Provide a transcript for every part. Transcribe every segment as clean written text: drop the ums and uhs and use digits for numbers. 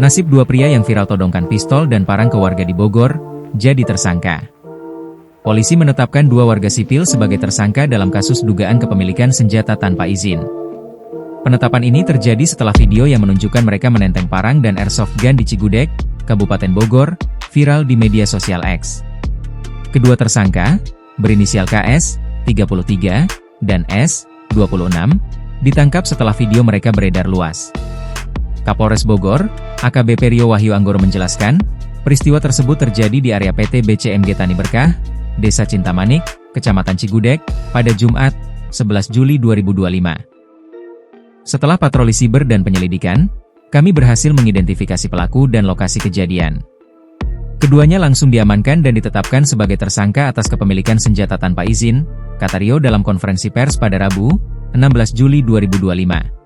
Nasib dua pria yang viral todongkan pistol dan parang ke warga di Bogor, jadi tersangka. Polisi menetapkan dua warga sipil sebagai tersangka dalam kasus dugaan kepemilikan senjata tanpa izin. Penetapan ini terjadi setelah video yang menunjukkan mereka menenteng parang dan airsoft gun di Cigudeg, Kabupaten Bogor, viral di media sosial X. Kedua tersangka, berinisial KS, 33, dan S, 26, ditangkap setelah video mereka beredar luas. Kapolres Bogor, AKBP Rio Wahyu Anggoro menjelaskan, peristiwa tersebut terjadi di area PT BCMG Tani Berkah, Desa Cintamanik, Kecamatan Cigudeg, pada Jumat, 11 Juli 2025. Setelah patroli siber dan penyelidikan, kami berhasil mengidentifikasi pelaku dan lokasi kejadian. Keduanya langsung diamankan dan ditetapkan sebagai tersangka atas kepemilikan senjata tanpa izin, kata Rio dalam konferensi pers pada Rabu, 16 Juli 2025.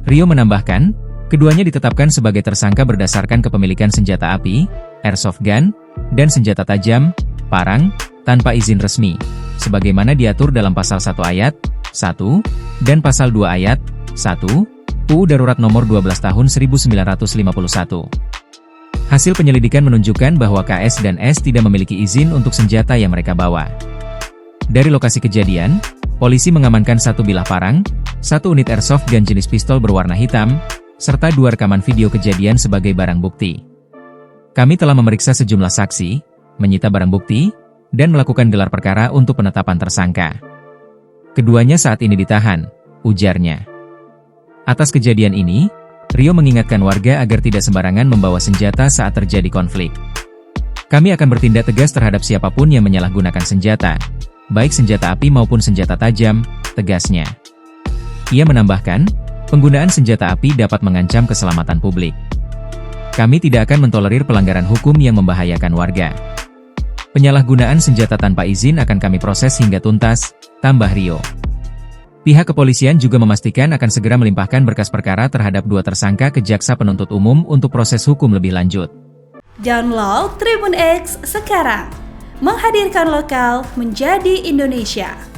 Rio menambahkan, keduanya ditetapkan sebagai tersangka berdasarkan kepemilikan senjata api, airsoft gun, dan senjata tajam, parang, tanpa izin resmi, sebagaimana diatur dalam Pasal 1 Ayat 1, dan Pasal 2 Ayat 1, UU Darurat Nomor 12 Tahun 1951. Hasil penyelidikan menunjukkan bahwa KS dan S tidak memiliki izin untuk senjata yang mereka bawa. Dari lokasi kejadian, polisi mengamankan satu bilah parang, satu unit airsoft gun jenis pistol berwarna hitam, serta dua rekaman video kejadian sebagai barang bukti. Kami telah memeriksa sejumlah saksi, menyita barang bukti, dan melakukan gelar perkara untuk penetapan tersangka. Keduanya saat ini ditahan, ujarnya. Atas kejadian ini, Rio mengingatkan warga agar tidak sembarangan membawa senjata saat terjadi konflik. Kami akan bertindak tegas terhadap siapapun yang menyalahgunakan senjata, baik senjata api maupun senjata tajam, tegasnya. Ia menambahkan, penggunaan senjata api dapat mengancam keselamatan publik. Kami tidak akan mentolerir pelanggaran hukum yang membahayakan warga. Penyalahgunaan senjata tanpa izin akan kami proses hingga tuntas, tambah Rio. Pihak kepolisian juga memastikan akan segera melimpahkan berkas perkara terhadap dua tersangka ke Jaksa Penuntut Umum untuk proses hukum lebih lanjut. Download Tribun X sekarang, menghadirkan lokal menjadi Indonesia.